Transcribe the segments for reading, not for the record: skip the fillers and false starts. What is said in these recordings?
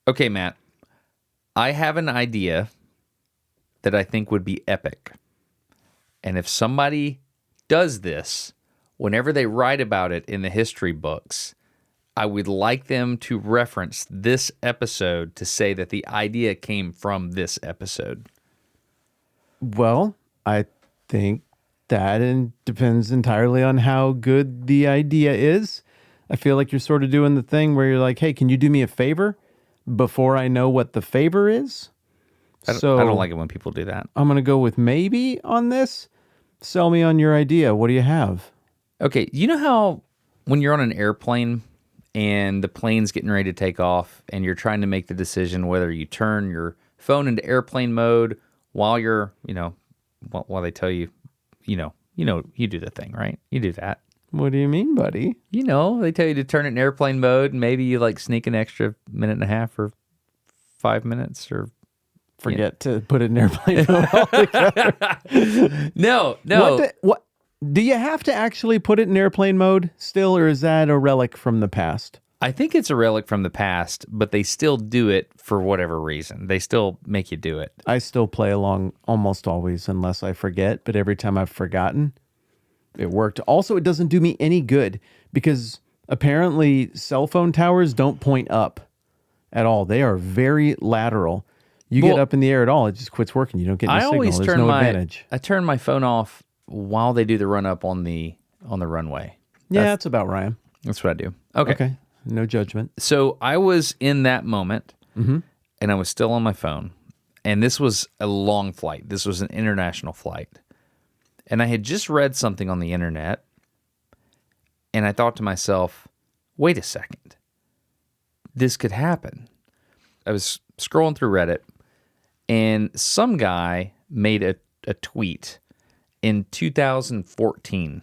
Okay, Matt. I have an idea that I think would be epic. And if somebody does this, whenever they write about it in the history books, I would like them to reference this episode to say that the idea came from this episode. Well, I think that depends entirely on how good the idea is. I feel like you're sort of doing the thing where you're like, hey, can you do me a favor before I know what the favor is? I don't like it when people do that. I'm going to go with maybe on this. Sell me on your idea. What do you have? Okay, you know how when you're on an airplane and the plane's getting ready to take off and you're trying to make the decision whether you turn your phone into airplane mode while you're, while they tell you, you do the thing, right? You do that. What do you mean, buddy? They tell you to turn it in airplane mode and maybe you like sneak an extra minute and a half or 5 minutes or forget to put it in airplane mode altogether. No. What do you have to actually put it in airplane mode still, or is that a relic from the past? I think it's a relic from the past, but they still do it for whatever reason. They still make you do it. I still play along almost always unless I forget, but every time I've forgotten, it worked. Also, it doesn't do me any good because apparently cell phone towers don't point up at all. They are very lateral. You get up in the air at all, it just quits working. You don't get any signal. There's no advantage. I turn my phone off while they do the run up on the runway. That's about right. That's what I do. Okay. No judgment. So I was in that moment, and I was still on my phone. And this was a long flight. This was an international flight. And I had just read something on the internet, and I thought to myself, wait a second. This could happen. I was scrolling through Reddit, and some guy made a tweet in 2014.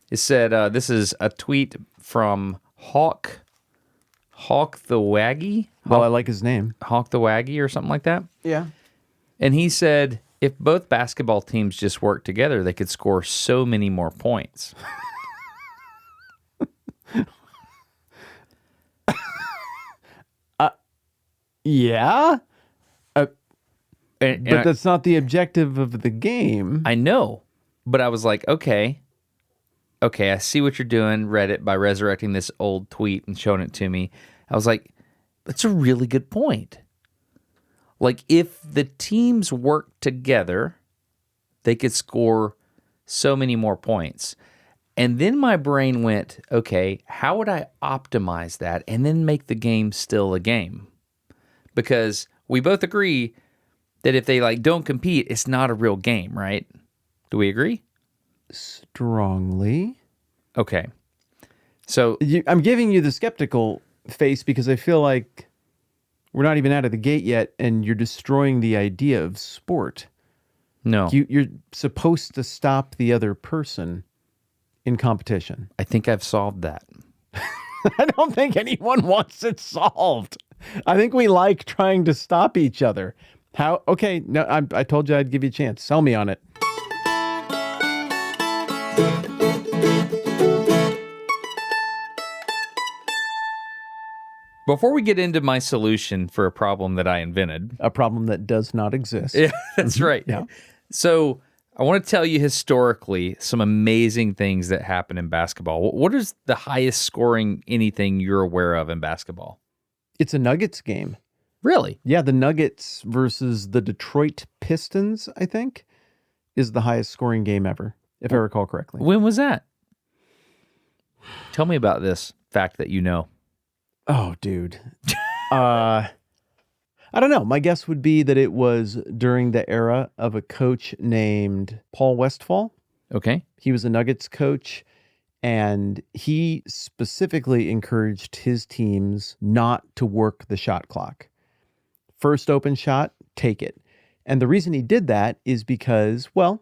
It said, this is a tweet from Hawk the Waggy. Well, I like his name. Hawk the Waggy or something like that. Yeah. And he said, if both basketball teams just worked together, they could score so many more points. Yeah. But that's not the objective of the game. I know, but I was like, okay, I see what you're doing, Reddit, by resurrecting this old tweet and showing it to me. I was like, that's a really good point. Like, if the teams work together, they could score so many more points. And then my brain went, okay, how would I optimize that and then make the game still a game? Because we both agree that if they don't compete, it's not a real game, right? Do we agree? Strongly. Okay. So I'm giving you the skeptical face because I feel like we're not even out of the gate yet, and you're destroying the idea of sport. No. You're supposed to stop the other person in competition. I think I've solved that. I don't think anyone wants it solved. I think we like trying to stop each other. How? Okay, no, I told you I'd give you a chance. Sell me on it. Before we get into my solution for a problem that I invented. A problem that does not exist. Yeah, that's right. Yeah. So I want to tell you historically some amazing things that happen in basketball. What is the highest scoring anything you're aware of in basketball? It's a Nuggets game. Really? Yeah, the Nuggets versus the Detroit Pistons, I think, is the highest scoring game ever, if I recall correctly. When was that? Tell me about this fact that you know. Oh, dude. I don't know. My guess would be that it was during the era of a coach named Paul Westphal. Okay. He was a Nuggets coach, and he specifically encouraged his teams not to work the shot clock. First open shot, take it. And the reason he did that is because, well,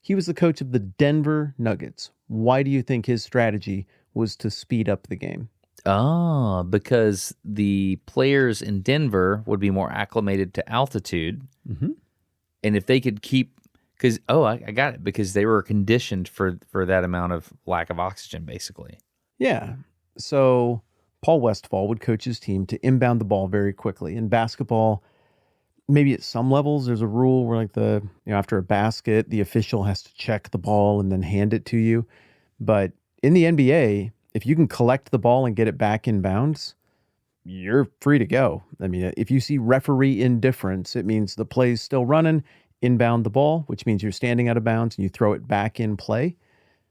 he was the coach of the Denver Nuggets. Why do you think his strategy was to speed up the game? Oh, because the players in Denver would be more acclimated to altitude. Mm-hmm. And if they could keep, I got it, because they were conditioned for that amount of lack of oxygen, basically. Yeah. So Paul Westphal would coach his team to inbound the ball very quickly. In basketball, maybe at some levels, there's a rule where after a basket, the official has to check the ball and then hand it to you. But in the NBA, if you can collect the ball and get it back in bounds, you're free to go. I mean, if you see referee indifference, it means the play's still running, inbound the ball, which means you're standing out of bounds and you throw it back in play.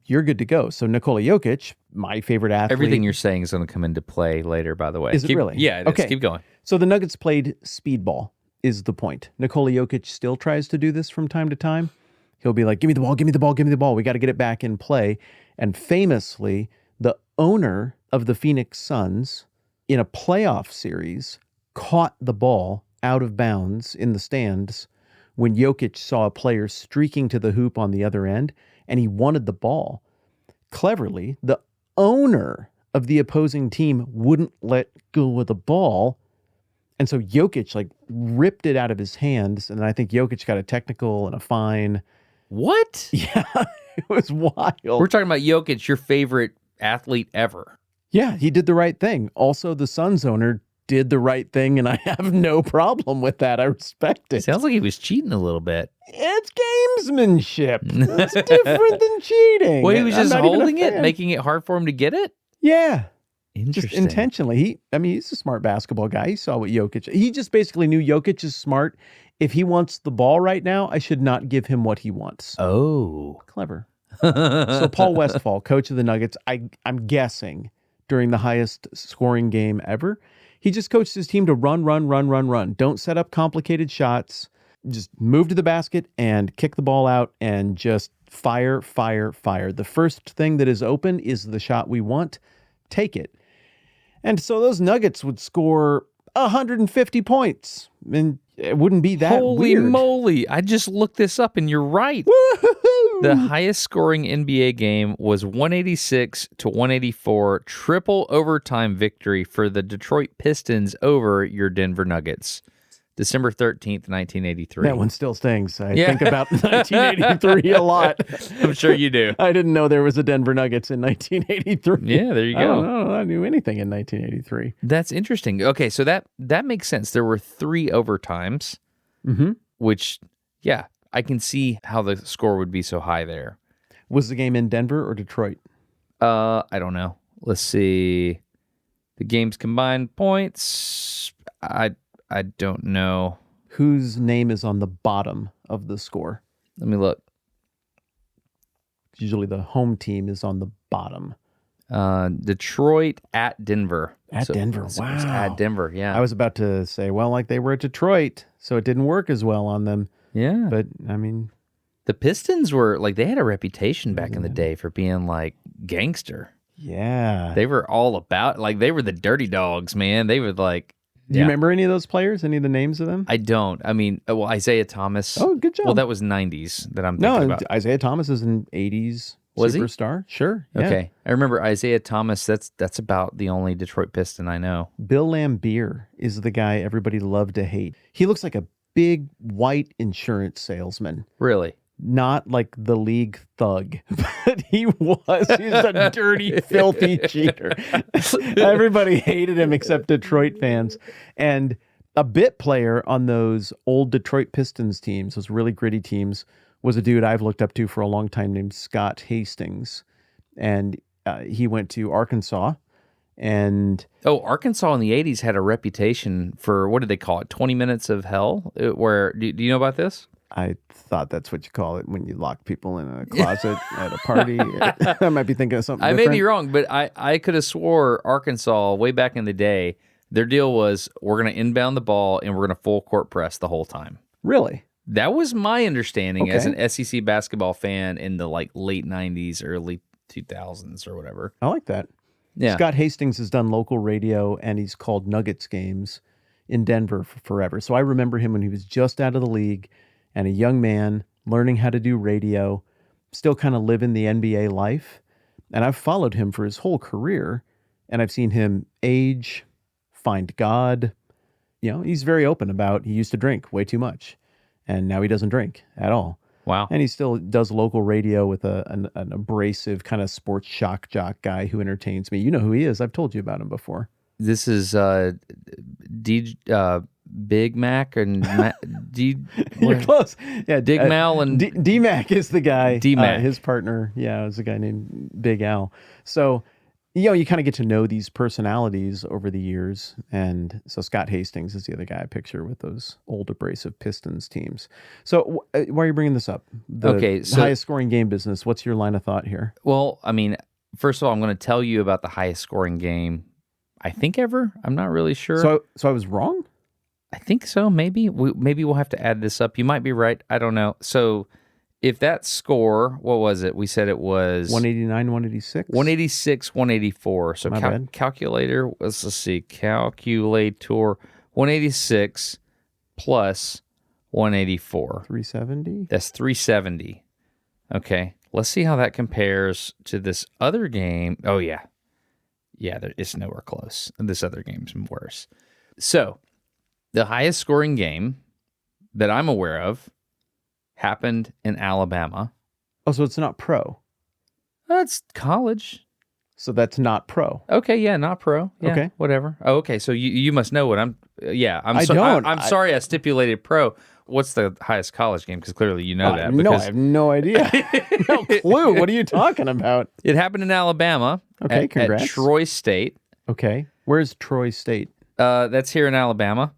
You're good to go. So Nikola Jokic, my favorite athlete. Everything you're saying is going to come into play later, by the way. Is it really? Yeah, it is. Okay. Keep going. So the Nuggets played speedball is the point. Nikola Jokic still tries to do this from time to time. He'll be like, give me the ball, give me the ball, give me the ball. We got to get it back in play. And famously, the owner of the Phoenix Suns in a playoff series caught the ball out of bounds in the stands when Jokic saw a player streaking to the hoop on the other end, and he wanted the ball. Cleverly, the owner of the opposing team wouldn't let go of the ball, and so Jokic ripped it out of his hands, and I think Jokic got a technical and a fine. What? Yeah, it was wild. We're talking about Jokic, your favorite athlete ever. Yeah, he did the right thing. Also, the Suns owner did the right thing, and I have no problem with that. I respect it. Sounds like he was cheating a little bit. It's gamesmanship. It's different than cheating. Well, he was I'm just not even a holding it, fan. making it hard for him to get it? Yeah, Interesting. just intentionally. He's a smart basketball guy. He saw what Jokic. He just basically knew Jokic is smart. If he wants the ball right now, I should not give him what he wants. Oh. Clever. So Paul Westphal, coach of the Nuggets, I'm guessing during the highest scoring game ever, he just coached his team to run. Don't set up complicated shots. Just move to the basket and kick the ball out and just fire. The first thing that is open is the shot we want. Take it. And so those Nuggets would score 150 points. And it wouldn't be that Holy weird. moly. I just looked this up and you're right. Woo-hoo-hoo! The highest scoring NBA game was 186 to 184, triple overtime victory for the Detroit Pistons over your Denver Nuggets. December 13th, 1983. That one still stings. I think about 1983 a lot. I'm sure you do. I didn't know there was a Denver Nuggets in 1983. Yeah, there you I don't go. know. I knew anything in 1983. That's interesting. Okay, so that makes sense. There were 3 overtimes, which, yeah, I can see how the score would be so high there. Was the game in Denver or Detroit? I don't know. Let's see. The game's combined points. I don't know. Whose name is on the bottom of the score? Let me look. Usually the home team is on the bottom. Detroit at Denver. At Denver, it was wow. at Denver, yeah. I was about to say, they were at Detroit, so it didn't work as well on them. Yeah. But, I mean... The Pistons were, they had a reputation back in the day for being, gangster. Yeah. They were all about, they were the dirty dogs, man. They were Do you remember any of those players? Any of the names of them? I don't. I mean, Isaiah Thomas. Oh, good job. Well, that was 90s that I'm thinking about. Isaiah Thomas is an 80s Was he? superstar. Sure. Yeah. Okay. I remember Isaiah Thomas. That's about the only Detroit Piston I know. Bill Laimbeer is the guy everybody loved to hate. He looks like a big white insurance salesman. Really? Not like the league thug, but he was. He's a dirty, filthy cheater. Everybody hated him except Detroit fans. And a bit player on those old Detroit Pistons teams, those really gritty teams, was a dude I've looked up to for a long time named Scott Hastings. And he went to Arkansas. And Arkansas in the 80s had a reputation for, what did they call it? 20 minutes of hell? Where do you know about this? I thought that's what you call it when you lock people in a closet at a party. I might be thinking of something I different. may be wrong, but I could have swore Arkansas way back in the day, their deal was we're going to inbound the ball and we're going to full court press the whole time. Really? That was my understanding as Okay. an SEC basketball fan in the late 90s, early 2000s or whatever. I like that. Yeah. Scott Hastings has done local radio and he's called Nuggets games in Denver for forever. So I remember him when he was just out of the league and a young man learning how to do radio, still kind of living the NBA life. And I've followed him for his whole career and I've seen him age, find God. He's very open about he used to drink way too much and now he doesn't drink at all. Wow. And he still does local radio with an abrasive kind of sports shock jock guy who entertains me. You know who he is. I've told you about him before. This is Big Mac and D. You're close. Yeah, Dig Mal and D-Mac is the guy. D-Mac. His partner, is a guy named Big Al. So, you kind of get to know these personalities over the years. And so Scott Hastings is the other guy I picture with those old abrasive Pistons teams. So why are you bringing this up? The highest scoring game business. What's your line of thought here? Well, I mean, first of all, I'm going to tell you about the highest scoring game, I think ever. I'm not really sure. So I was wrong? I think so. Maybe we'll have to add this up. You might be right. I don't know. So if that score, what was it? We said it was 189, 186? 186, 184. So calculator, let's see. Calculator 186 plus 184. 370? That's 370. Okay. Let's see how that compares to this other game. Oh, yeah. Yeah, it's nowhere close. This other game's worse. So the highest scoring game that I'm aware of happened in Alabama. Oh, so it's not pro. That's college. So that's not pro. Okay, yeah, not pro. Yeah, okay, whatever. Oh, okay, so you must know what I'm. Yeah, I'm sorry, I stipulated pro. What's the highest college game? Because clearly you know that. No, I have no idea. No clue. What are you talking about? It happened in Alabama. Okay, congrats. At Troy State. Okay, where's Troy State? That's here in Alabama.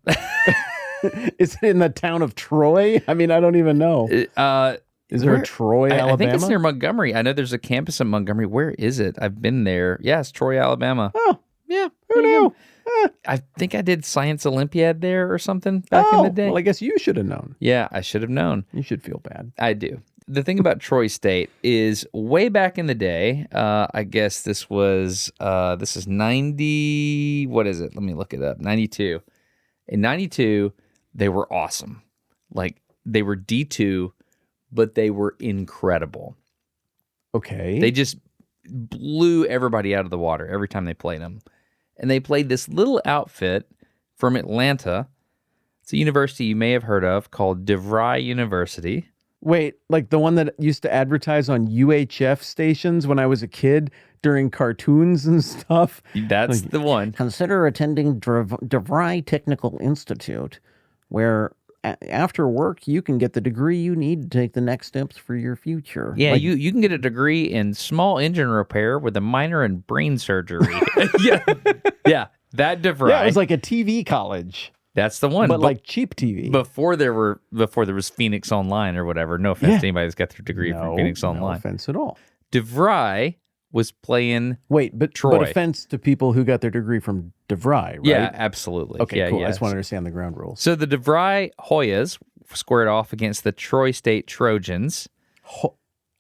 Is it in the town of Troy? I mean, I don't even know. Is there a Troy, Alabama? I think it's near Montgomery. I know there's a campus in Montgomery. Where is it? I've been there. Yeah, it's Troy, Alabama. Oh, yeah. Who knew? I think I did Science Olympiad there or something back in the day. Well, I guess you should have known. Yeah, I should have known. You should feel bad. I do. The thing about Troy State is way back in the day, I guess this is 90, what is it? Let me look it up. 92. In 92, they were awesome. Like, they were D2, but they were incredible. Okay. They just blew everybody out of the water every time they played them. And they played this little outfit from Atlanta. It's a university you may have heard of called DeVry University. Wait, like the one that used to advertise on UHF stations when I was a kid during cartoons and stuff? That's the one. Consider attending DeVry Technical Institute, where after work you can get the degree you need to take the next steps for your future. Yeah, you can get a degree in small engine repair with a minor in brain surgery. yeah, that DeVry. Yeah, it was like a TV college. That's the one. But like cheap TV. Before there was Phoenix Online or whatever. No offense to anybody that's got their degree from Phoenix Online. No offense at all. DeVry was playing but Troy. But offense to people who got their degree from DeVry, right? Yeah, absolutely. Okay, cool. Yeah. I just want to understand the ground rules. So the DeVry Hoyas squared off against the Troy State Trojans.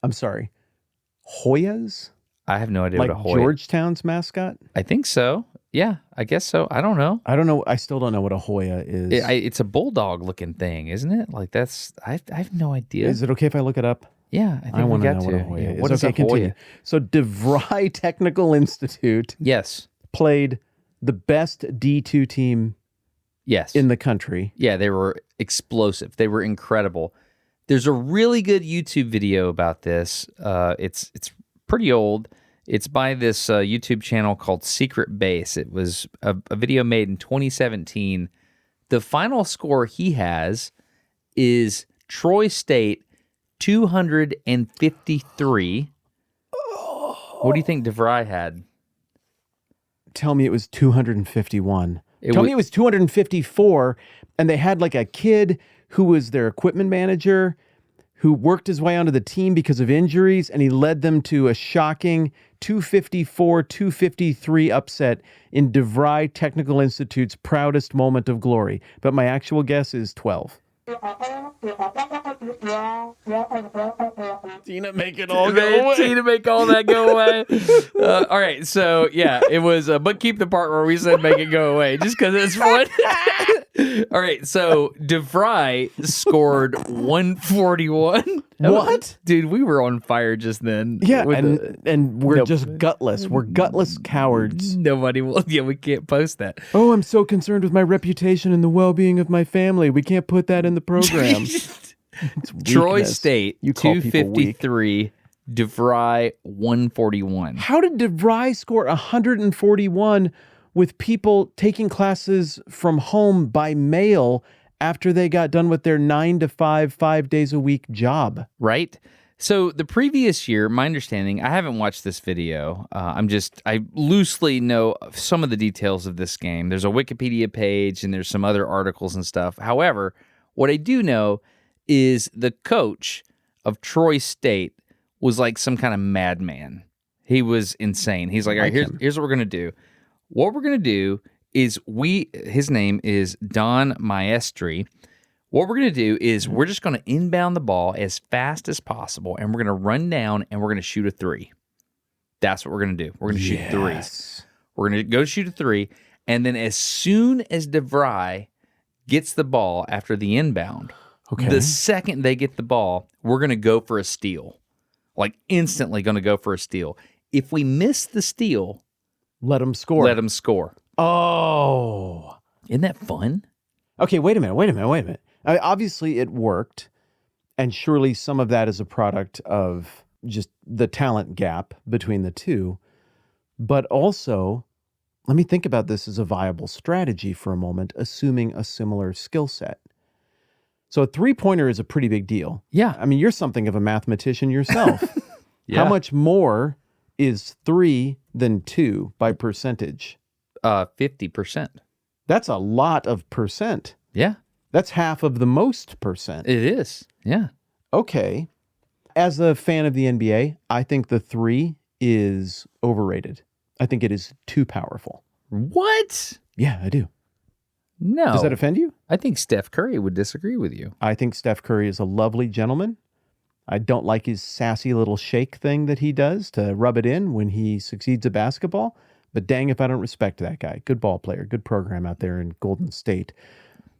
I'm sorry. Hoyas? I have no idea like what a Hoya. Georgetown's mascot? I think so. Yeah, I guess so. I don't know. I still don't know what a Hoya is. It's a bulldog looking thing, isn't it? Like I have no idea. Is it okay if I look it up? Yeah, I think we got to. What a Hoya is. What is a Hoya? So DeVry Technical Institute played the best D2 team in the country. Yeah, they were explosive. They were incredible. There's a really good YouTube video about this. It's pretty old. It's by this YouTube channel called Secret Base. It was a video made in 2017. The final score he has is Troy State 253. What do you think DeVry had? Tell me it was 251. Tell me it was 254, and they had like a kid who was their equipment manager who worked his way onto the team because of injuries, and he led them to a shocking 254-253 upset in DeVry Technical Institute's proudest moment of glory. But my actual guess is 12. Tina, make it all go away. Tina, make all that go away. All right, so yeah, it was, but keep the part where we said make it go away, just because it's fun. All right, so DeVry scored 141. What? Dude, we were on fire just then. Yeah, and we're just gutless. We're gutless cowards. Nobody will. Yeah, we can't post that. Oh, I'm so concerned with my reputation and the well-being of my family. We can't put that in the program. Troy State, 253. DeVry, 141. How did DeVry score 141 with people taking classes from home by mail after they got done with their 9 to 5, 5 days a week job. Right? So the previous year, my understanding, I haven't watched this video. I loosely know some of the details of this game. There's a Wikipedia page and there's some other articles and stuff. However, what I do know is the coach of Troy State was like some kind of madman. He was insane. He's like, all right, here's what we're going to do. What we're going to do is his name is Don Maestri. What we're going to do is we're just going to inbound the ball as fast as possible, and we're going to run down, and we're going to shoot a three. That's what we're going to do. We're going to shoot threes. We're going to go shoot a three, and then as soon as DeVry gets the ball after the inbound, the second they get the ball, we're going to go for a steal. Like instantly going to go for a steal. If we miss the steal, let them score. Oh. Isn't that fun? Okay, wait a minute. Obviously, it worked, and surely some of that is a product of just the talent gap between the two. But also, let me think about this as a viable strategy for a moment, assuming a similar skill set. So a three-pointer is a pretty big deal. Yeah. I mean, you're something of a mathematician yourself. Yeah. How much more is 3 than 2 by percentage? 50%. That's a lot of percent. Yeah. That's half of the most percent. It is. Yeah. Okay. As a fan of the NBA, I think the 3 is overrated. I think it is too powerful. What? Yeah, I do. No. Does that offend you? I think Steph Curry would disagree with you. I think Steph Curry is a lovely gentleman. I don't like his sassy little shake thing that he does to rub it in when he succeeds at basketball. But dang if I don't respect that guy. Good ball player, good program out there in Golden State.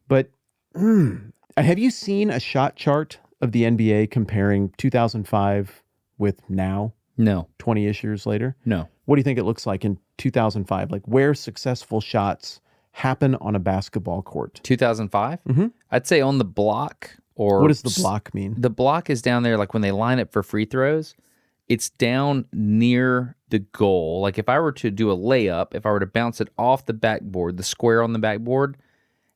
But have you seen a shot chart of the NBA comparing 2005 with now? No. 20-ish years later? No. What do you think it looks like in 2005? Like where successful shots happen on a basketball court? 2005? Mm-hmm. I'd say on the block or... What does the block mean? The block is down there like when they line up for free throws. It's down near the goal. Like if I were to do a layup, if I were to bounce it off the backboard, the square on the backboard,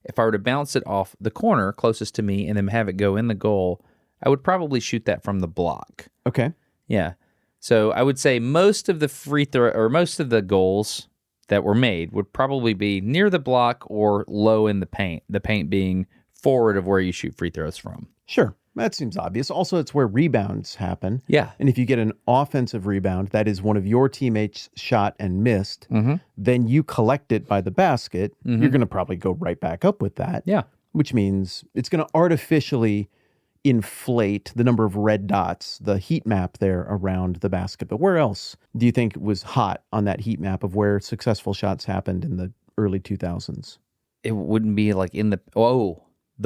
if I were to bounce it off the corner closest to me and then have it go in the goal, I would probably shoot that from the block. Okay. Yeah. So I would say most of the free throw or most of the goals that were made would probably be near the block or low in the paint being forward of where you shoot free throws from. Sure. That seems obvious. Also, it's where rebounds happen. Yeah. And if you get an offensive rebound, that is one of your teammates shot and missed, then you collect it by the basket. You're going to probably go right back up with that. Yeah. Which means it's going to artificially inflate the number of red dots, the heat map there around the basket. But where else do you think was hot on that heat map of where successful shots happened in the early 2000s? It wouldn't be like in the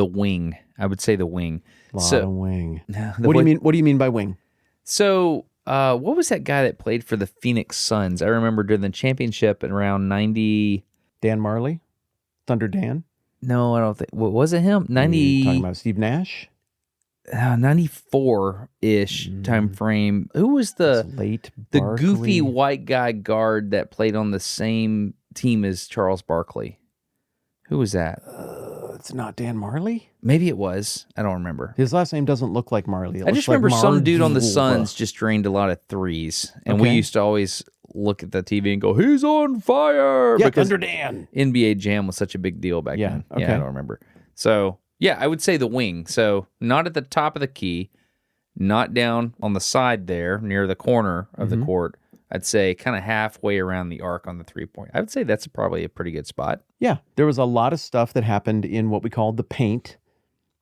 wing. I would say the wing. A lot of wing. No, What do you mean by wing? So, what was that guy that played for the Phoenix Suns? I remember during the championship in around 90. Dan Marley? Thunder Dan? No, I don't think. What was it? Him? 90. You talking about Steve Nash? 94-ish time frame. Who was the late the Barkley? goofy white guy guard that played on the same team as Charles Barkley? Who was that? It's not Dan Marley? Maybe it was. I don't remember. His last name doesn't look like Marley. I just remember some dude on the Suns just drained a lot of threes. And we Okay. used to always look at the TV and go, he's on fire! Yeah, because Thunder Dan. NBA Jam was such a big deal back Yeah, then. okay. Yeah, I don't remember. So, yeah, I would say the wing. So, not at the top of the key, not down on the side there near the corner of the court. I'd say kind of halfway around the arc on the 3-point. I would say that's probably a pretty good spot. Yeah, there was a lot of stuff that happened in what we call the paint.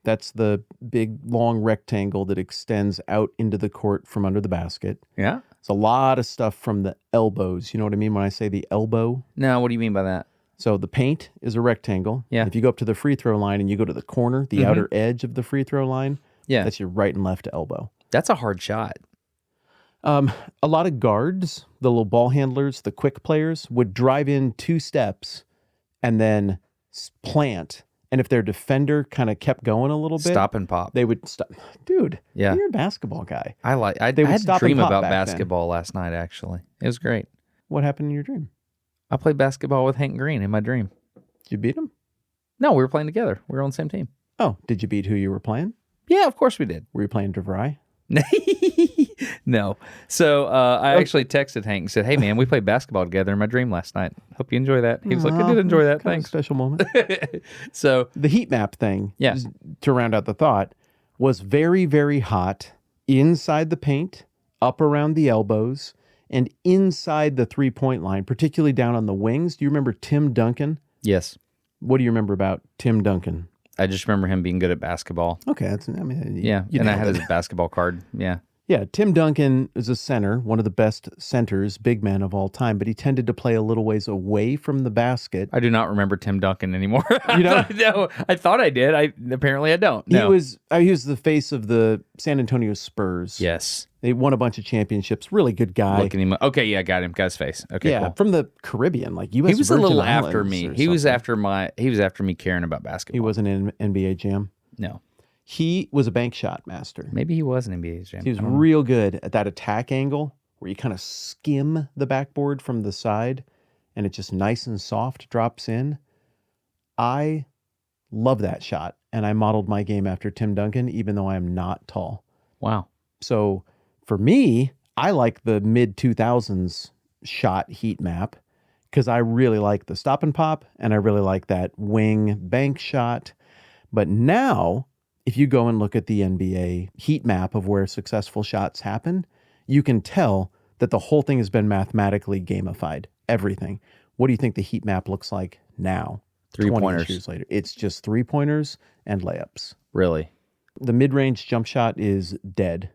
That's the big, long rectangle that extends out into the court from under the basket. Yeah? It's a lot of stuff from the elbows. You know what I mean when I say the elbow? No, what do you mean by that? So the paint is a rectangle. Yeah. If you go up to the free throw line and you go to the corner, the outer edge of the free throw line, Yeah. that's your right and left elbow. That's a hard shot. A lot of guards, the little ball handlers, the quick players, would drive in 2 steps and then plant. And if their defender kind of kept going a little bit, Stop and pop. they would stop. Dude, Yeah. you're a basketball guy. I They would had a stop and dream pop about back then. basketball last night, actually. It was great. What happened in your dream? I played basketball with Hank Green in my dream. Did you beat him? No, we were playing together. We were on the same team. Oh, did you beat who you were playing? Yeah, of course we did. Were you playing DeVry? No. So I actually texted Hank and said, "Hey, man, we played basketball together in my dream last night. Hope you enjoy that." He was like, "I did enjoy that. Kind of a Thanks." special moment. So The heat map thing, Yeah. just to round out the thought, was very, very hot inside the paint, up around the elbows, and inside the 3-point line, particularly down on the wings. Do you remember Tim Duncan? yes, What do you remember about Tim Duncan? I just remember him being good at basketball. Okay, that's, I mean, Yeah, you and I nailed had it. his basketball card. Yeah. Yeah, Tim Duncan is a center, one of the best centers, big man of all time, but he tended to play a little ways away from the basket. I do not remember Tim Duncan anymore. You don't? No, I thought I did. Apparently I don't. No. He was the face of the San Antonio Spurs. Yes. They won a bunch of championships. Really good guy. Looking him. Okay, yeah, got him. Got his face. Okay, yeah, cool. from the Caribbean, like U.S. He was a Virgin little Islands after me. or He was something. after me caring about basketball. He wasn't in NBA Jam. No. He was a bank shot master. Maybe he was an NBA jam. He was I don't know. real good at that attack angle where you kind of skim the backboard from the side and it just nice and soft drops in. I love that shot, and I modeled my game after Tim Duncan, even though I am not tall. Wow. So for me, I like the mid 2000s shot heat map because I really like the stop and pop and I really like that wing bank shot. But now, if you go and look at the NBA heat map of where successful shots happen, you can tell that the whole thing has been mathematically gamified. Everything. What do you think the heat map looks like now? 3-pointers. Years later. It's just 3-pointers and layups. Really? The mid-range jump shot is dead.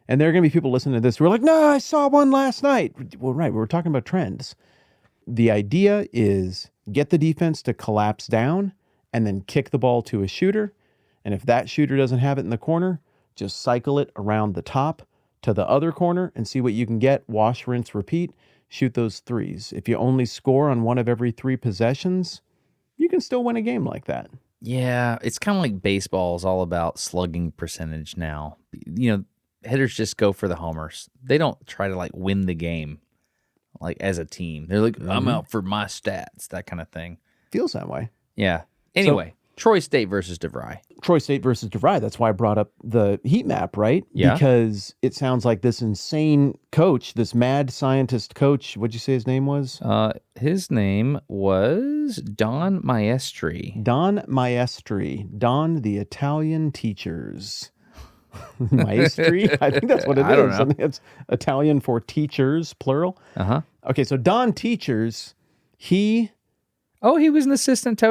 And there are going to be people listening to this who are like, no, I saw one last night. Well, right. We were talking about trends. The idea is get the defense to collapse down and then kick the ball to a shooter. And if that shooter doesn't have it in the corner, just cycle it around the top to the other corner and see what you can get. Wash, rinse, repeat. Shoot those threes. If you only score on one of every 3 possessions, you can still win a game like that. Yeah, it's kind of like baseball is all about slugging percentage now. You know, hitters just go for the homers. They don't try to like win the game like as a team. They're like, I'm out for my stats, that kind of thing. Feels that way. Yeah. Anyway, Troy State versus DeVry. Troy State versus DeVry. That's why I brought up the heat map, right? Yeah. Because it sounds like this insane coach, this mad scientist coach, what'd you say his name was? His name was Don Maestri. Don Maestri. Don the Italian teachers. Maestri? I think that's what it is. I don't know. I think it's Italian for teachers, plural. Uh-huh. Okay, so Don Teachers, he... Oh, he was an assistant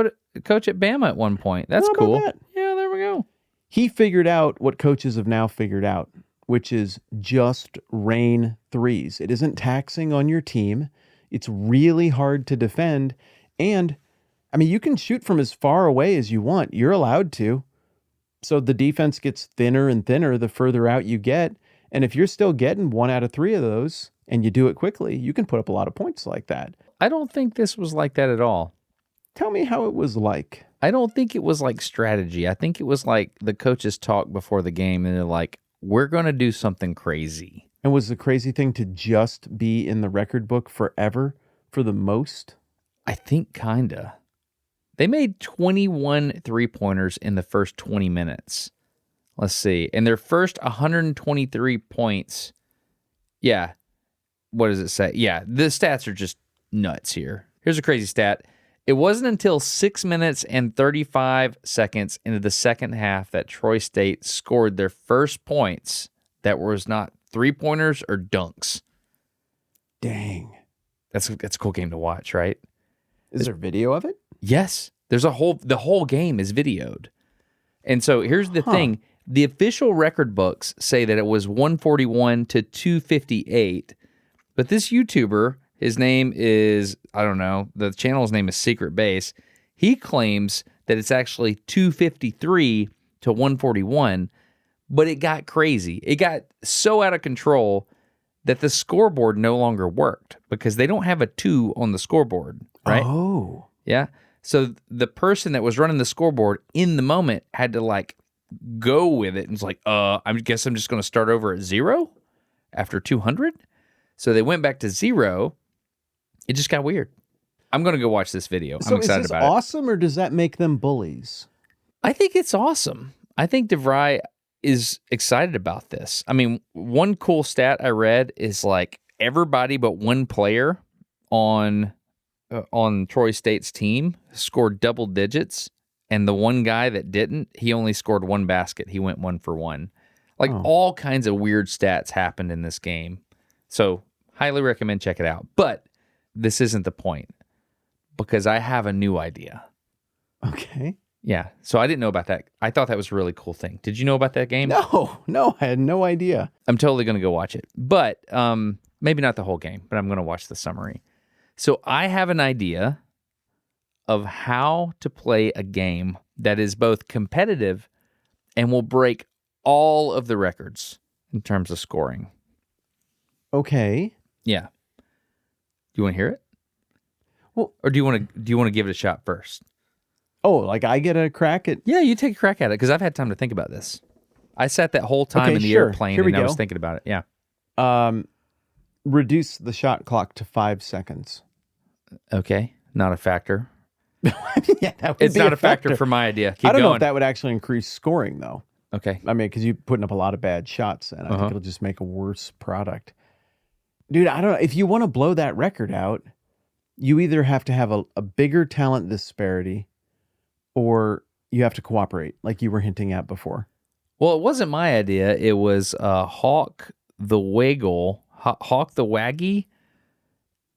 coach at Bama at one point. That's How about cool. that? Yeah, there we go. He figured out what coaches have now figured out, which is just rain threes. It isn't taxing on your team. It's really hard to defend. And, I mean, you can shoot from as far away as you want. You're allowed to. So the defense gets thinner and thinner the further out you get. And if you're still getting 1 out of 3 of those and you do it quickly, you can put up a lot of points like that. I don't think this was like that at all. Tell me how it was like. I don't think it was like strategy. I think it was like the coaches talk before the game and they're like, we're going to do something crazy. And was the crazy thing to just be in the record book forever for the most? I think kinda. They made 21 3-pointers in the first 20 minutes. Let's see. In their first 123 points, yeah. What does it say? Yeah, the stats are just nuts here. Here's a crazy stat. It wasn't until 6 minutes and 35 seconds into the second half that Troy State scored their first points that was not 3-pointers or dunks. Dang. That's a cool game to watch, right? Is there video of it? Yes. The whole game is videoed. And so here's the thing. The official record books say that it was 141 to 258. But this YouTuber, his name is, I don't know, the channel's name is Secret Base. He claims that it's actually 253 to 141, but it got crazy. It got so out of control that the scoreboard no longer worked because they don't have a 2 on the scoreboard, right? Oh. Yeah. So the person that was running the scoreboard in the moment had to like go with it and was like, I guess I'm just going to start over at 0 after 200. So they went back to 0. It just got weird. I'm going to go watch this video. So I'm excited is this about it. awesome, or does that make them bullies? I think it's awesome. I think DeVry is excited about this. I mean, one cool stat I read is like everybody but one player on Troy State's team scored double digits, and the one guy that didn't, he only scored one basket. He went 1 for 1. Like all kinds of weird stats happened in this game. So highly recommend check it out. But this isn't the point, because I have a new idea. Okay. Yeah. So I didn't know about that. I thought that was a really cool thing. Did you know about that game? No, I had no idea. I'm totally going to go watch it. But maybe not the whole game, but I'm going to watch the summary. So I have an idea of how to play a game that is both competitive and will break all of the records in terms of scoring. Okay. Yeah. Do you want to hear it? Well, or do you want to give it a shot first? Oh, like I get a crack at... Yeah, you take a crack at it, because I've had time to think about this. I sat that whole time Okay, in the sure. airplane Here we and I was go. thinking about it. Yeah. Reduce the shot clock to 5 seconds. Okay. Not a factor. Yeah, that would It's be not a factor for my idea. Keep I don't know going. if that would actually increase scoring, though. Okay. I mean, because you're putting up a lot of bad shots, and I think it'll just make a worse product. Dude, I don't know. If you want to blow that record out, you either have to have a bigger talent disparity, or you have to cooperate, like you were hinting at before. Well, it wasn't my idea. It was Hawk the Waggle, Hawk the Waggy,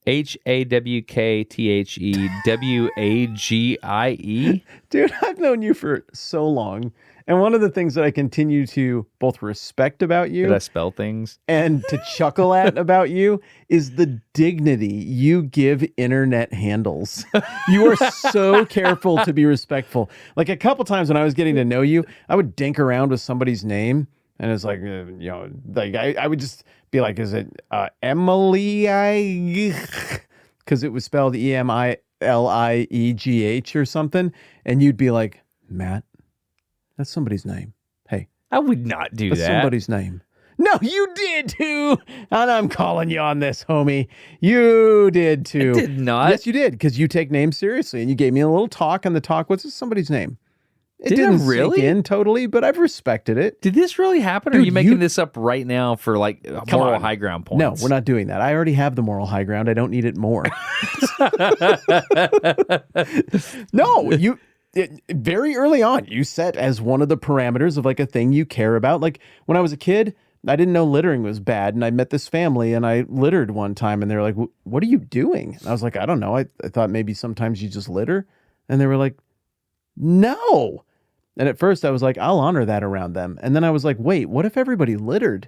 HAWKTHEWAGIE. Dude, I've known you for so long. And one of the things that I continue to both respect about you Did I spell things? and to chuckle at about you is the dignity you give internet handles. You are so careful to be respectful. Like a couple times when I was getting to know you, I would dink around with somebody's name, and it's like, like I would just be like, is it Emily? Because it was spelled EMILIEGH or something. And you'd be like, Matt, that's somebody's name. Hey, I would not do that's that. somebody's name. No, you did too. And I'm calling you on this, homie. You did too. I did not. Yes, you did, because you take names seriously. And you gave me a little talk on the talk. What's somebody's name? It Did I didn't really? sink in totally, but I've respected it. Did this really happen? Or are Dude, you making you- this up right now for like Come moral on. high ground points? No, we're not doing that. I already have the moral high ground. I don't need it more. No, very early on, you set as one of the parameters of like a thing you care about. Like when I was a kid, I didn't know littering was bad. And I met this family and I littered one time and they were like, what are you doing? And I was like, I don't know. I thought maybe sometimes you just litter. And they were like, no. And at first I was like, I'll honor that around them. And then I was like, wait, what if everybody littered?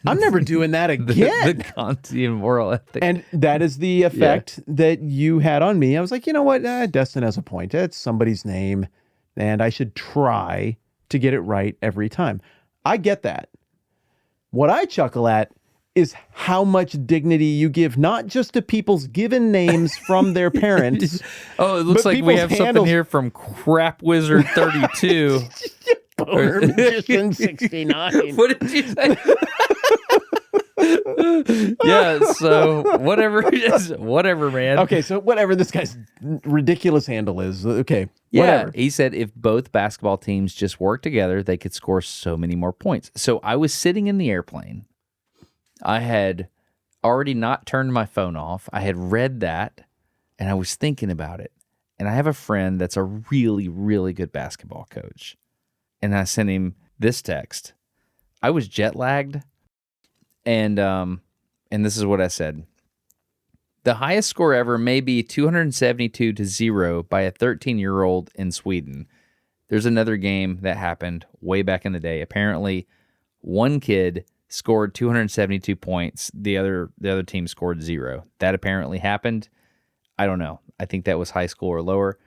I'm never doing that again. the Kantian moral ethic. And that is the effect that you had on me. I was like, you know what? Destin has a point. It's somebody's name, and I should try to get it right every time. I get that. What I chuckle at is how much dignity you give, not just to people's given names from their parents. Oh, it looks but like we people's have something handles- here from Crap Wizard 32. Boner Magician 69. What did you say? Yeah, so whatever, man. Okay, so whatever this guy's ridiculous handle is. Okay, Yeah, whatever. he said if both basketball teams just worked together, they could score so many more points. So I was sitting in the airplane. I had already not turned my phone off. I had read that, and I was thinking about it. And I have a friend that's a really, really good basketball coach. And I sent him this text. I was jet lagged, and this is what I said. The highest score ever may be 272-0 by a 13-year-old in Sweden. There's another game that happened way back in the day. Apparently, one kid scored 272 points. The other team scored 0. That apparently happened. I don't know. I think that was high school or lower.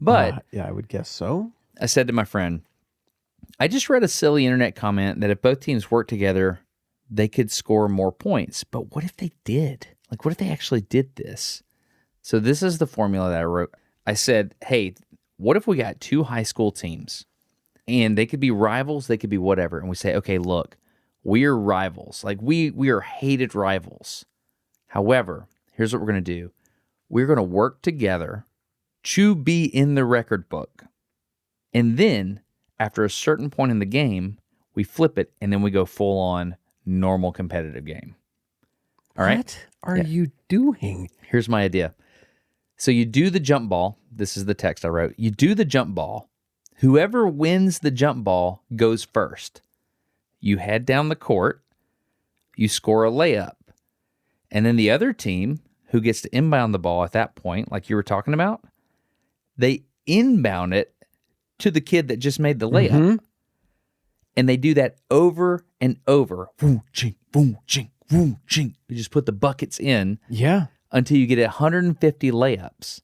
But yeah, I would guess so. I said to my friend, I just read a silly internet comment that if both teams worked together, they could score more points. But what if they did? Like, what if they actually did this? So this is the formula that I wrote. I said, hey, what if we got 2 high school teams and they could be rivals, they could be whatever. And we say, okay, look, we're rivals. Like we are hated rivals. However, here's what we're going to do. we're going to work together to be in the record book. And then, after a certain point in the game, we flip it, and then we go full-on normal competitive game. All right? What are you doing? Here's my idea. So you do the jump ball. This is the text I wrote. You do the jump ball. Whoever wins the jump ball goes first. You head down the court. You score a layup. And then the other team, who gets to inbound the ball at that point, like you were talking about, they inbound it to the kid that just made the layup. Mm-hmm. And they do that over and over. Boom, ching, boom, ching, boom, ching. You just put the buckets in Yeah. until you get 150 layups.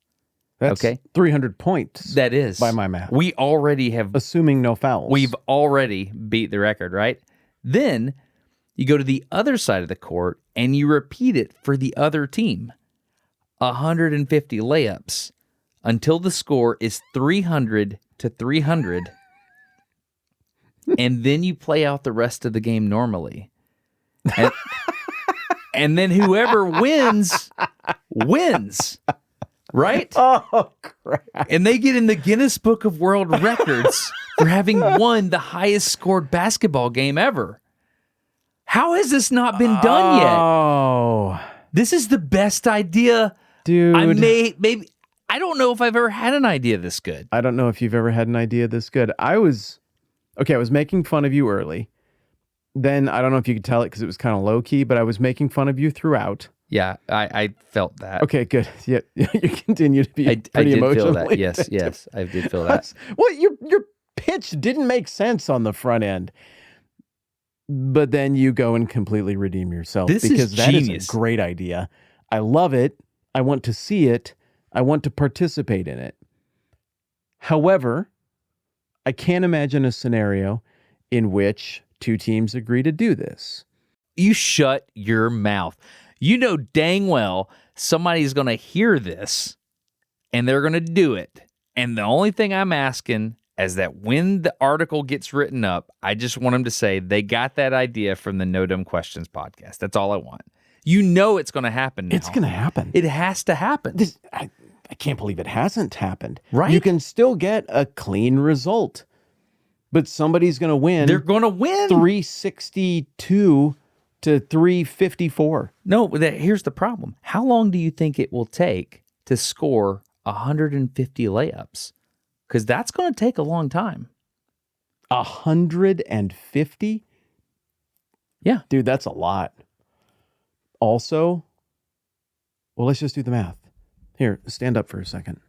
That's Okay. 300 points. That is. By my math. We already have, Assuming no fouls. we've already beat the record, right? Then you go to the other side of the court and you repeat it for the other team. 150 layups until the score is 300 to 300. And then you play out the rest of the game normally. And, and then whoever wins, wins. Right? Oh, crap. And they get in the Guinness Book of World Records for having won the highest scored basketball game ever. How has this not been done yet? Oh, This is the best idea dude. I don't know if I've ever had an idea this good. I don't know if you've ever had an idea this good. I was making fun of you early. Then I don't know if you could tell it because it was kind of low key, but I was making fun of you throughout. Yeah, I felt that. Okay, good. Yeah, you continue to be I pretty did emotional. feel that. Yes, I did feel that. Well, your pitch didn't make sense on the front end. But then you go and completely redeem yourself This is because that is genius. a great idea. I love it. I want to see it. I want to participate in it. However, I can't imagine a scenario in which two teams agree to do this. You shut your mouth. You know dang well somebody's going to hear this and they're going to do it. And the only thing I'm asking is that when the article gets written up, I just want them to say they got that idea from the No Dumb Questions podcast. That's all I want. You know it's going to happen now. It's going to happen. It has to happen. I can't believe it hasn't happened. Right? You can still get a clean result, but somebody's going to win. They're going to win. 362 to 354. No, here's the problem. How long do you think it will take to score 150 layups? Because that's going to take a long time. 150? Yeah. Dude, that's a lot. Also, well, let's just do the math. Here, stand up for a second.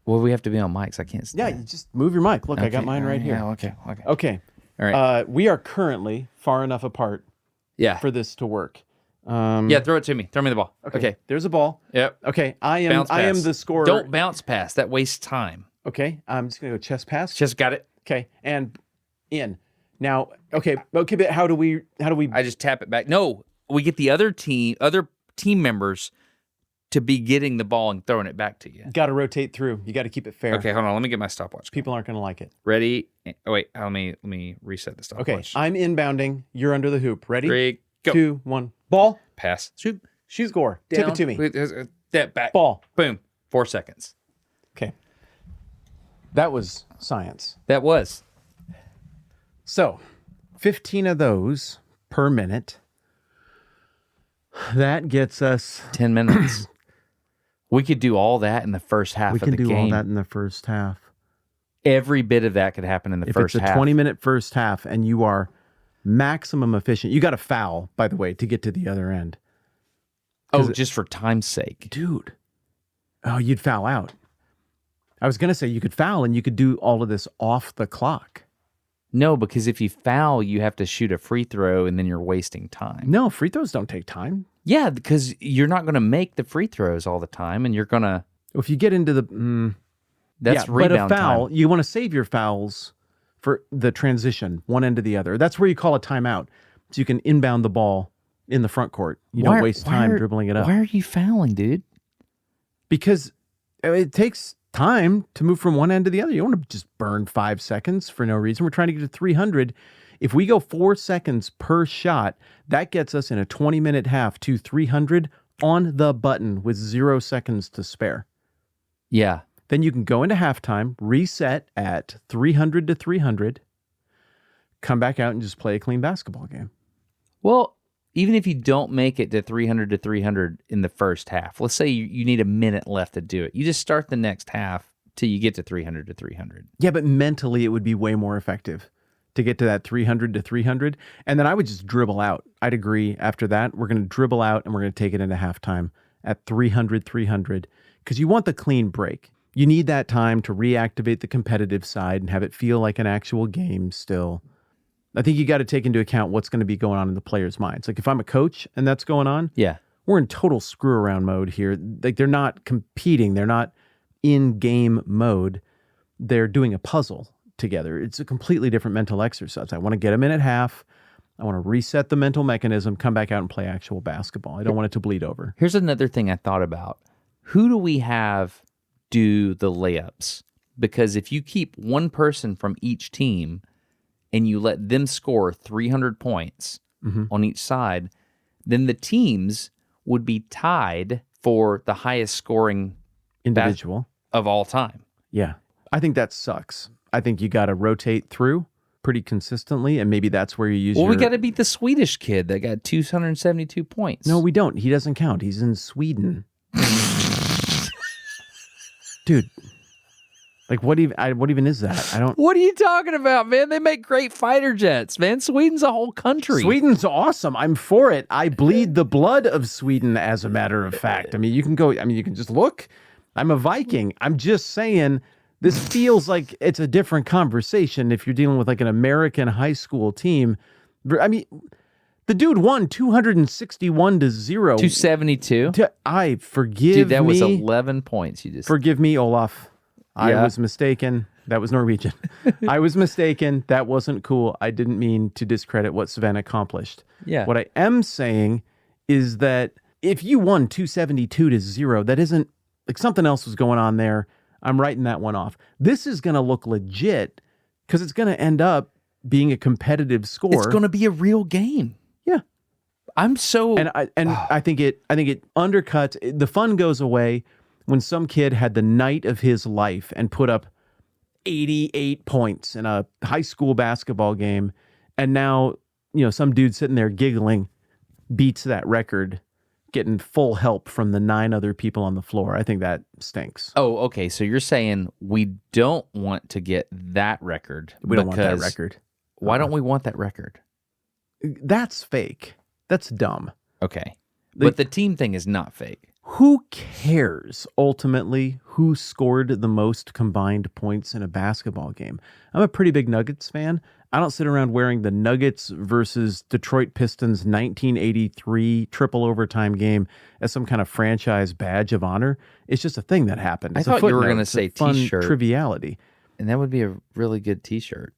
Well, we have to be on mics. I can't Yeah, stand. you just move your mic. Look, I got Okay. mine right here. Yeah, okay. Okay. All right. We are currently far enough apart Yeah. for this to work. Yeah, throw it to me. Throw me the ball. Okay. There's a ball. Yep. Okay, I am Bounce pass. the scorer. Don't bounce pass. That wastes time. Okay, I'm just gonna go chest pass. Just got it. Okay, and in. Now, okay, but how do we I just tap it back. No, we get the other team members to be getting the ball and throwing it back to you. got to rotate through. You got to keep it fair. Okay, hold on. Let me get my stopwatch. People aren't gonna like it. Ready? Oh wait, let me reset the Okay, stopwatch. I'm inbounding. You're under the hoop. Ready? 3, go. 2, 1. Ball. Pass. Shoot. Score. Tip it to me. Step back. Ball. Boom. 4 seconds. Okay. That was science. That was. So, 15 of those per minute. That gets us. 10 minutes. We could do all that in the first half We of can the do game. all that in the first half. Every bit of that could happen in the If first it's a half. 20-minute first half and you are maximum efficient, you got to foul, by the way, to get to the other end. Oh, just for time's sake. Dude. Oh, you'd foul out. I was going to say you could foul and you could do all of this off the clock. No, because if you foul, you have to shoot a free throw and then you're wasting time. No, free throws don't take time. Yeah, because you're not going to make the free throws all the time and you're going to. If you get into the. That's yeah, rebound but a foul, time. you want to save your fouls for the transition, one end to the other. That's where you call a timeout. So you can inbound the ball in the front court. You don't waste time dribbling it up. Why are you fouling, dude? Because it takes time to move from one end to the other. You don't want to just burn 5 seconds for no reason. We're trying to get to 300. If we go 4 seconds per shot, that gets us in a 20-minute half to 300 on the button with 0 seconds to spare. Yeah. Then you can go into halftime, reset at 300 to 300, come back out and just play a clean basketball game. Well, even if you don't make it to 300 to 300 in the first half, let's say you need a minute left to do it. You just start the next half till you get to 300 to 300. Yeah, but mentally it would be way more effective to get to that 300 to 300. And then I would just dribble out. I'd agree after that. We're going to dribble out and we're going to take it into halftime at 300, 300, because you want the clean break. You need that time to reactivate the competitive side and have it feel like an actual game still. I think you got to take into account what's going to be going on in the players' minds. Like if I'm a coach and that's going on, Yeah. we're in total screw around mode here. Like they're not competing. They're not in game mode. They're doing a puzzle together. It's a completely different mental exercise. I want to get them in at half. I want to reset the mental mechanism, come back out and play actual basketball. I don't want it to bleed over. Here's another thing I thought about. Who do we have do the layups? Because if you keep one person from each team and you let them score 300 points on each side, then the teams would be tied for the highest scoring Individual. of all time. Yeah. I think that sucks. I think you got to rotate through pretty consistently, and maybe that's where you use Well, your... we got to beat the Swedish kid that got 272 points. No, we don't. He doesn't count. He's in Sweden. Dude. Like, what even is that? I don't... What are you talking about, man? They make great fighter jets, man. Sweden's a whole country. Sweden's awesome. I'm for it. I bleed the blood of Sweden, as a matter of fact. I mean, you can go... I mean, you can just look. I'm a Viking. I'm just saying... This feels like it's a different conversation if you're dealing with like an American high school team. I mean, the dude won 261 to 0. 272? I forgive Dude, that me. was 11 points. You just Forgive me, Olaf. I Yeah. was mistaken. That was Norwegian. I was mistaken. That wasn't cool. I didn't mean to discredit what Savannah accomplished. Yeah. What I am saying is that if you won 272 to 0, that isn't like something else was going on there. I'm writing that one off. This is going to look legit because it's going to end up being a competitive score. It's going to be a real game. Yeah. I'm so And I think it undercuts the fun goes away when some kid had the night of his life and put up 88 points in a high school basketball game, and now some dude sitting there giggling beats that record, getting full help from the 9 other people on the floor. I think that stinks. Oh, okay. So you're saying we don't want to get that record. We don't want that because- record. Why don't we want that record? That's fake. That's dumb. Okay. But the team thing is not fake. Who cares ultimately who scored the most combined points in a basketball game? I'm a pretty big Nuggets fan. I don't sit around wearing the Nuggets versus Detroit Pistons 1983 triple overtime game as some kind of franchise badge of honor. It's just a thing that happened. I It's a thought you were footnote. gonna It's a say fun t-shirt. triviality. And that would be a really good t-shirt.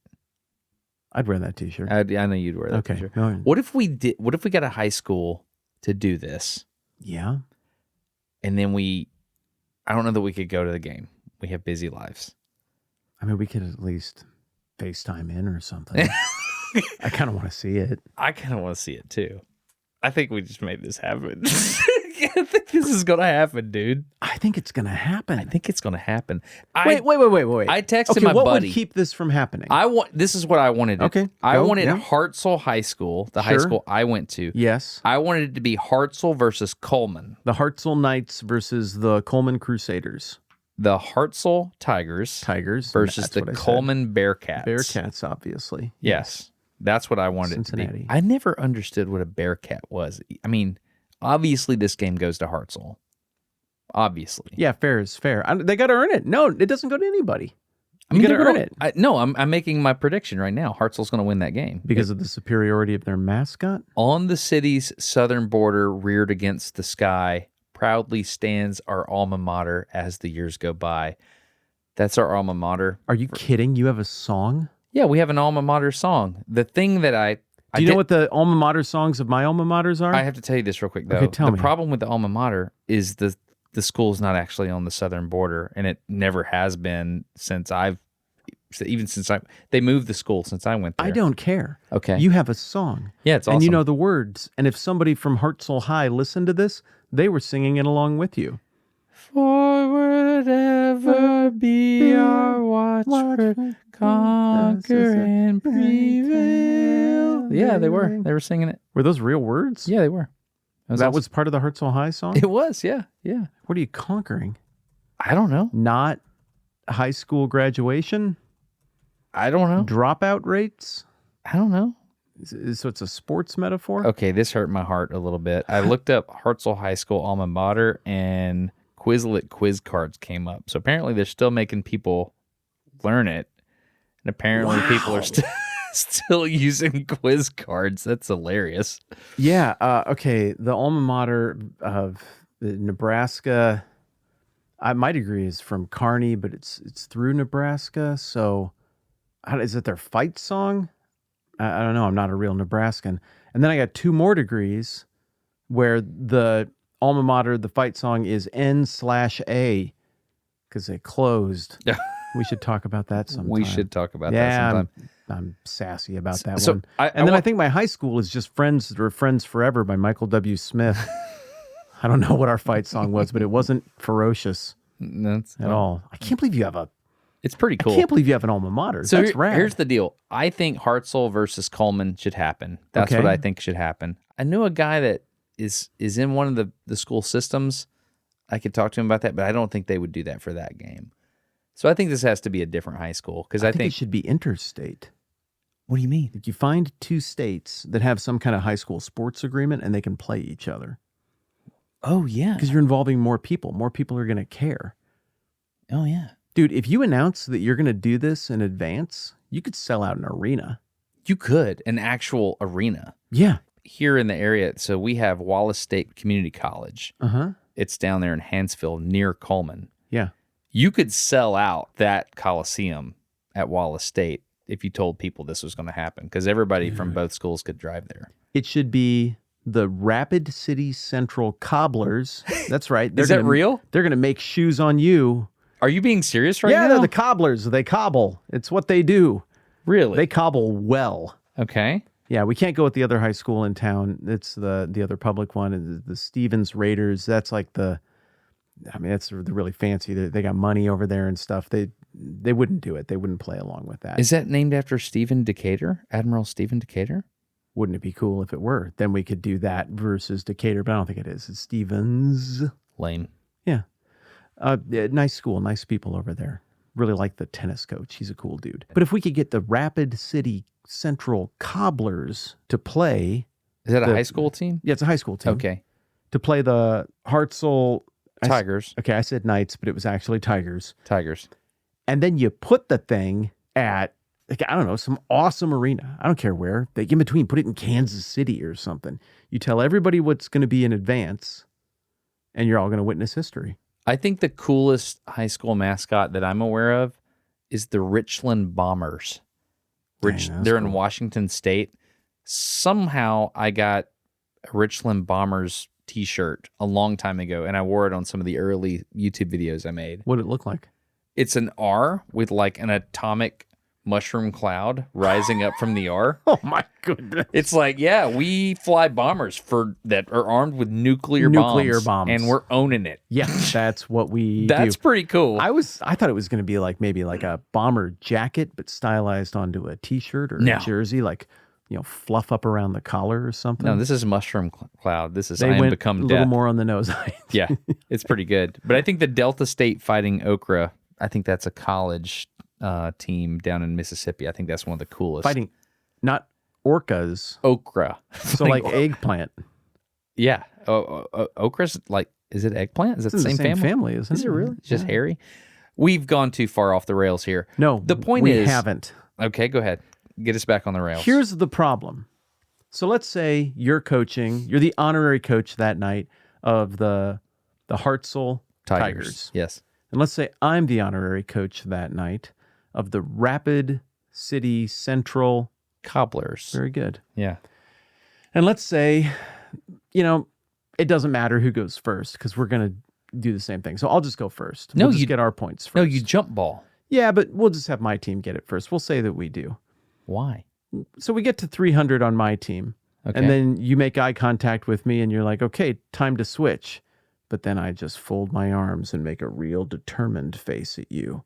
I'd wear that t-shirt. I know you'd wear that Okay. t-shirt. Go ahead. What if we got a high school to do this? Yeah. And then I don't know that we could go to the game. We have busy lives. I mean, we could at least FaceTime in or something. I kind of want to see it. I kind of want to see it too. I think we just made this happen. I think this is going to happen, dude. I think it's going to happen. I think it's going to happen. Wait. I texted Okay, my what buddy. would keep this from happening? This is what I wanted. Okay, I go, wanted yeah. Hartselle High School, the high Sure. school I went to. Yes. I wanted it to be Hartselle versus Coleman. The Hartselle Knights versus the Coleman Crusaders. The Hartselle Tigers Tigers versus That's the what I said. Coleman Bearcats. Bearcats, obviously. Yes. That's what I wanted it to Cincinnati. be. I never understood what a Bearcat was. I mean, obviously this game goes to Hartselle. Obviously. Yeah, fair is fair. They got to earn it. No, it doesn't go to anybody. I mean, You got to they're earn gonna- it No, I'm making my prediction right now. Hartselle's going to win that game. because of the superiority of their mascot. On the city's southern border, reared against the sky, proudly stands our alma mater as the years go by. That's our alma mater. Are you kidding? You have a song? Yeah, we have an alma mater song. The thing that Do you know what the alma mater songs of my alma maters are? I have to tell you this real quick, though. Okay, tell the me. problem with the alma mater is the school's not actually on the southern border, and it never has been since I've even since they moved the school since I went there. I don't care. Okay. You have a song. Yeah, it's And you awesome. know the words. And if somebody from Hartzell High listened to this, they were singing it along with you. Forward ever be our watchword, conquer and prevail. Yeah, they were. They were singing it. Were those real words? Yeah, they were. That awesome. was part of the Hartzell High song? It was. Yeah, yeah. What are you conquering? I don't know. Not high school graduation? I don't know. Dropout rates? I don't know. So it's a sports metaphor? Okay, this hurt my heart a little bit. I looked up Hartzell High School alma mater, and Quizlet quiz cards came up. So apparently they're still making people learn it. And apparently people are still using quiz cards. That's hilarious. Yeah. Okay. The alma mater of Nebraska. My degree is from Kearney, but it's through Nebraska. So is it their fight song? I don't know. I'm not a real Nebraskan. And then I got 2 more degrees where the alma mater, the fight song is N/A because they closed. We should talk about that sometime. We should talk about that Yeah, sometime. I'm sassy about that So one. I And then I want- think my high school is just Friends Forever by Michael W. Smith. I don't know what our fight song was, but it wasn't ferocious That's at all. I can't believe you have It's pretty cool. I can't believe you have an alma mater. So That's rad. here's the deal. I think Hartzell versus Coleman should happen. That's Okay. what I think should happen. I knew a guy that is in one of the school systems. I could talk to him about that, but I don't think they would do that for that game. So I think this has to be a different high school because I think it should be interstate. What do you mean? Like you find 2 states that have some kind of high school sports agreement and they can play each other. Oh yeah. Because you're involving more people. More people are going to care. Oh yeah. Dude, if you announce that you're going to do this in advance, you could sell out an arena. You could an actual arena Yeah. here in the area. So we have Wallace State Community College. Uh-huh. It's down there in Hansville near Coleman. Yeah. You could sell out that Coliseum at Wallace State if you told people this was going to happen because everybody from both schools could drive there. It should be the Rapid City Central Cobblers. That's right. Is that real? They're going to make shoes on you. Are you being serious right yeah, now? they're the cobblers. They cobble. It's what they do. Really? They cobble well. Okay. Yeah, we can't go with the other high school in town. It's the other public one, the Stevens Raiders. That's like they're really fancy. They got money over there and stuff. They wouldn't do it. They wouldn't play along with that. Is that named after Stephen Decatur? Admiral Stephen Decatur? Wouldn't it be cool if it were? Then we could do that versus Decatur, but I don't think it is. It's Stevens. Lame. Yeah. Yeah, nice school, nice people over there. Really like the tennis coach. He's a cool dude. But if we could get the Rapid City Central Cobblers to play. Is that a The- high school team? Yeah, it's a high school team. Okay. To play the Hartzell. Tigers. Okay, I said Knights, but it was actually Tigers. Tigers. And then you put the thing at, like, I don't know, some awesome arena. I don't care where. They in between, put it in Kansas City or something. You tell everybody what's going to be in advance, and you're all going to witness history. I think the coolest high school mascot that I'm aware of is the Richland Bombers. Dang, that's They're in cool. Washington State. Somehow I got a Richland Bombers t-shirt a long time ago, and I wore it on some of the early YouTube videos I made. What did it look like? It's an R with like an atomic mushroom cloud rising up from the R. Oh my goodness. It's like, yeah, we fly bombers that are armed with nuclear Nuclear bombs. and we're owning it. Yeah, that's what we That's do. pretty cool. I thought it was going to be like maybe like a bomber jacket, but stylized onto a t-shirt or No. a jersey, like, fluff up around the collar or something. No, this is mushroom cloud. This is they I am went become a little death. more on the nose. Yeah, it's pretty good. But I think the Delta State Fighting Okra, I think that's a college team down in Mississippi. I think that's one of the coolest. Fighting, not orcas. Okra. So like eggplant. Yeah. Okra's like, is it eggplant? Is it It's the in same family? isn't it? Is it really? It's just Yeah. hairy? We've gone too far off the rails here. No, The point we is- haven't. Okay, go ahead. Get us back on the rails. Here's the problem. So let's say you're coaching, you're the honorary coach that night of the Hartzell Tigers. Yes. And let's say I'm the honorary coach that night of the Rapid City Central. Cobblers. Very good. Yeah. And let's say, it doesn't matter who goes first because we're going to do the same thing. So I'll just go first. No, We'll just you- get our points first. No, you jump ball. Yeah, but we'll just have my team get it first. We'll say that we do. Why? So we get to 300 on my team. Okay. And then you make eye contact with me and you're like, okay, time to switch. But then I just fold my arms and make a real determined face at you.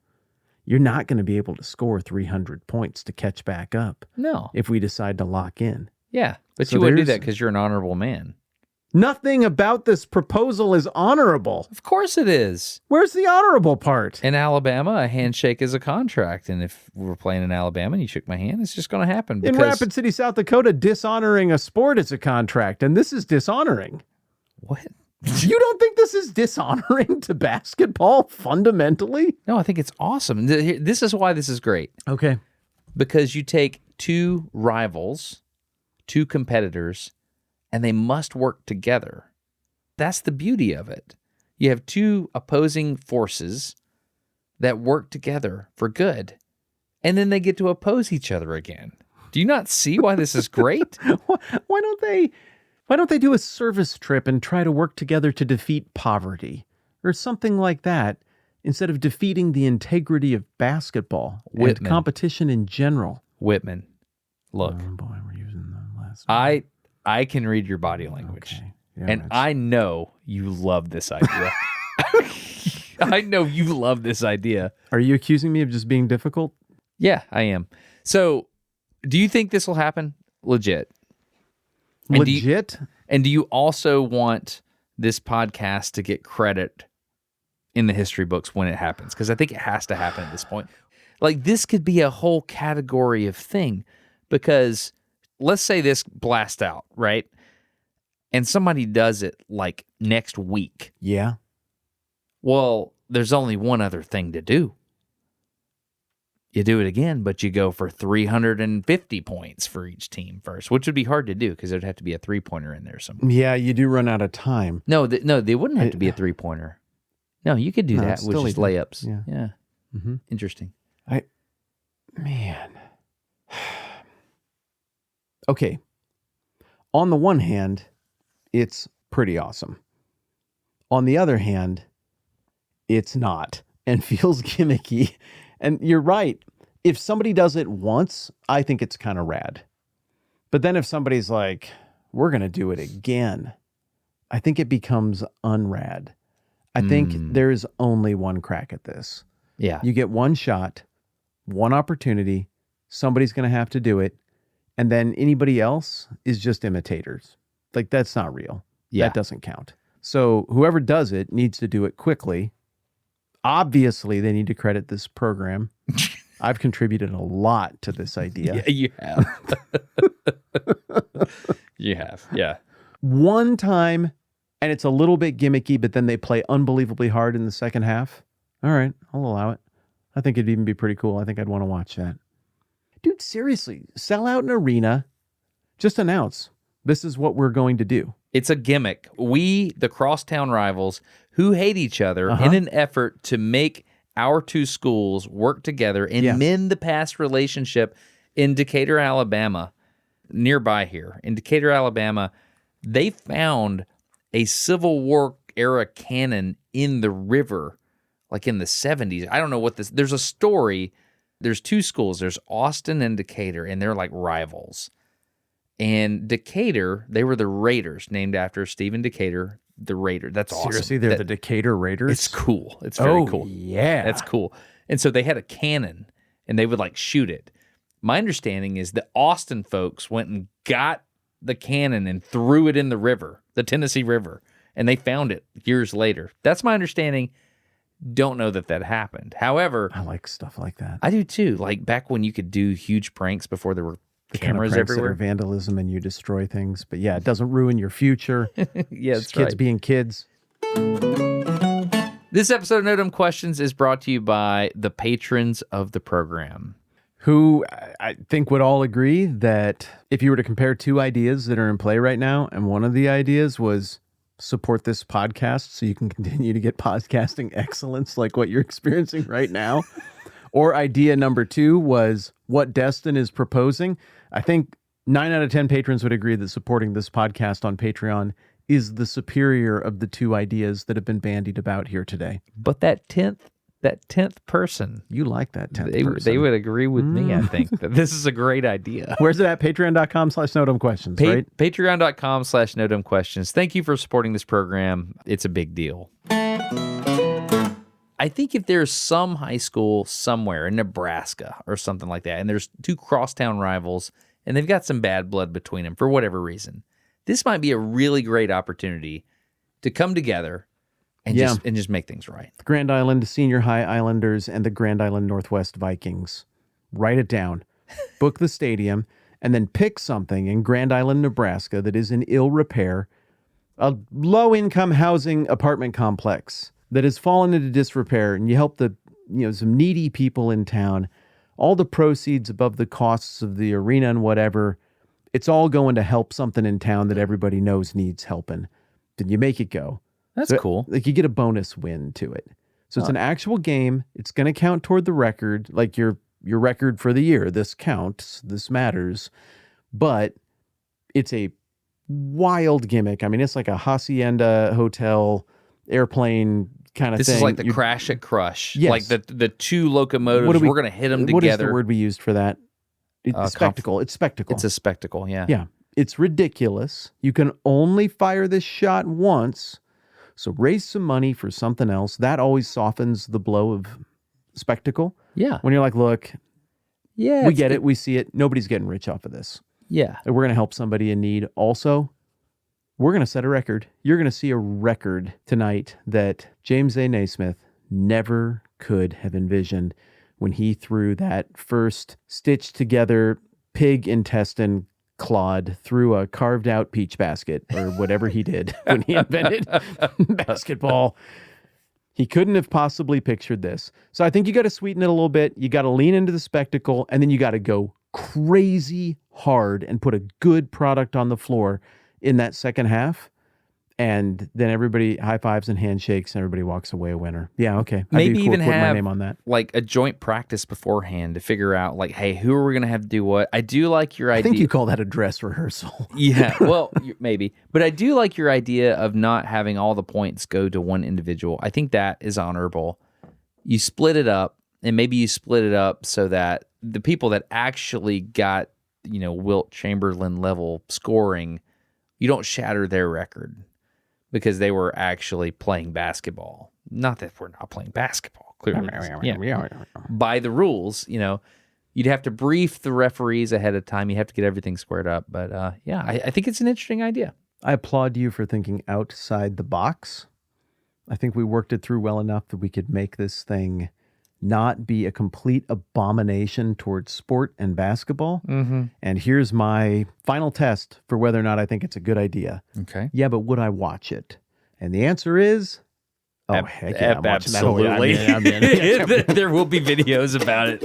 You're not going to be able to score 300 points to catch back up No. if we decide to lock in. Yeah, but So you wouldn't do there's- that because you're an honorable man. Nothing about this proposal is honorable. Of course it is. Where's the honorable part? In Alabama, a handshake is a contract. And if we're playing in Alabama and you shook my hand, it's just going to happen. In Rapid City, South Dakota, dishonoring a sport is a contract, and this is dishonoring. What? You don't think this is dishonoring to basketball fundamentally? No, I think it's awesome. This is why this is great. Okay. Because you take two rivals, two competitors, and they must work together. That's the beauty of it. You have two opposing forces that work together for good, and then they get to oppose each other again. Do you not see why this is great? Why don't they do a service trip and try to work together to defeat poverty or something like that instead of defeating the integrity of basketball Whitman. and competition in general? Whitman, look, Oh boy, we're using the last I can read your body language. Okay. Yeah, And it's- I know you love this idea. I know you love this idea. Are you accusing me of just being difficult? Yeah, I am. So, do you think this will happen? Legit. And do you- Legit? And do you also want this podcast to get credit in the history books when it happens? Because I think it has to happen at this point. Like, this could be a whole category of thing. Because let's say this blasts out, right? And somebody does it like next week. Yeah. Well, there's only one other thing to do. You do it again, but you go for 350 points for each team first, which would be hard to do because there'd have to be a three-pointer in there somewhere. Yeah, you do run out of time. No, they wouldn't have to be a three-pointer. No, you could do No, that it's with still just even. layups. Yeah. Yeah. Mm-hmm. Interesting. Man. Okay. On the one hand, it's pretty awesome. On the other hand, it's not and feels gimmicky. And you're right. If somebody does it once, I think it's kind of rad. But then if somebody's like, we're going to do it again, I think it becomes unrad. I think there is only one crack at this. Yeah. You get one shot, one opportunity. Somebody's going to have to do it. And then anybody else is just imitators. Like, that's not real. Yeah. That doesn't count. So whoever does it needs to do it quickly. Obviously, they need to credit this program. I've contributed a lot to this idea. Yeah, you have. You have. Yeah. One time, and it's a little bit gimmicky, but then they play unbelievably hard in the second half. All right, I'll allow it. I think it'd even be pretty cool. I think I'd want to watch that. Dude, seriously, sell out an arena. Just announce, this is what we're going to do. It's a gimmick. We, the crosstown rivals who hate each other, in an effort to make our two schools work together and Yeah. mend the past relationship in Decatur, Alabama, nearby here. In Decatur, Alabama, they found a Civil War era cannon in the river, like in the 70s. I don't know what this, there's a story. There's two schools. There's Austin and Decatur, and they're like rivals. And Decatur, they were the Raiders, named after Stephen Decatur, the Raider. That's awesome. Seriously, they're the Decatur Raiders? It's cool. It's very cool. Yeah. That's cool. And so they had a cannon, and they would like shoot it. My understanding is the Austin folks went and got the cannon and threw it in the river, the Tennessee River, and they found it years later. That's my understanding. Don't know that happened. However, I like stuff like that. I do too. Like back when you could do huge pranks before there were The kind of cameras pranks that are everywhere. vandalism and you destroy things. But yeah, it doesn't ruin your future. Yeah, Just that's kids right. being kids. This episode of No Dumb Questions is brought to you by the patrons of the program. Who I think would all agree that if you were to compare two ideas that are in play right now, and one of the ideas was support this podcast so you can continue to get podcasting excellence like what you're experiencing right now, or idea number two was what Destin is proposing, I think 9 out of 10 patrons would agree that supporting this podcast on Patreon is the superior of the two ideas that have been bandied about here today. But that 10th that 10th person. You like that 10th They person. would agree with me, I think, that this is a great idea. Where's it at? Patreon.com/NoDumbQuestions, right? Patreon.com/NoDumbQuestions. Thank you for supporting this program. It's a big deal. I think if there's some high school somewhere in Nebraska or something like that, and there's two crosstown rivals, and they've got some bad blood between them for whatever reason, this might be a really great opportunity to come together and just make things right. The Grand Island Senior High Islanders and the Grand Island Northwest Vikings. Write it down. Book the stadium, and then pick something in Grand Island, Nebraska that is in ill repair, a low-income housing apartment complex that has fallen into disrepair, and you help some needy people in town. All the proceeds above the costs of the arena and whatever, it's all going to help something in town that everybody knows needs helping. Then you make it go. That's cool. Like you get a bonus win to it. So it's an actual game. It's going to count toward the record, like your record for the year. This counts. This matters. But it's a wild gimmick. I mean, it's like a hacienda hotel airplane kind of thing. This is like the Crash at Crush. Yes. Like the two locomotives, we're going to hit them together. What is the word we used for that? Spectacle. It's spectacle. It's a spectacle, yeah. Yeah. It's ridiculous. You can only fire this shot once. So raise some money for something else. That always softens the blow of spectacle. Yeah. When you're like, look, Yeah. we get it. We see it. Nobody's getting rich off of this. Yeah. And we're going to help somebody in need. Also, we're going to set a record. You're going to see a record tonight that James A. Naismith never could have envisioned when he threw that first stitched together pig intestine clod through a carved out peach basket or whatever he did when he invented basketball. He couldn't have possibly pictured this. So I think you got to sweeten it a little bit. You got to lean into the spectacle, and then you got to go crazy hard and put a good product on the floor in that second half. And then everybody high fives and handshakes, and everybody walks away a winner. Yeah, okay. Maybe even put my have name on that. like a joint practice beforehand to figure out like, hey, who are we going to have to do what? I do like your I idea. think you call that a dress rehearsal. Yeah, well, maybe. But I do like your idea of not having all the points go to one individual. I think that is honorable. You split it up, and maybe you split it up so that the people that actually got, Wilt Chamberlain level scoring, you don't shatter their record because they were actually playing basketball. Not that we're not playing basketball, clearly. Yeah. By the rules, you'd have to brief the referees ahead of time. You have to get everything squared up. But I think it's an interesting idea. I applaud you for thinking outside the box. I think we worked it through well enough that we could make this thing not be a complete abomination towards sport and basketball. Mm-hmm. And here's my final test for whether or not I think it's a good idea. Okay. Yeah, but would I watch it? And the answer is, heck yeah, I'm watching that whole- Absolutely. I'm in. There will be videos about it.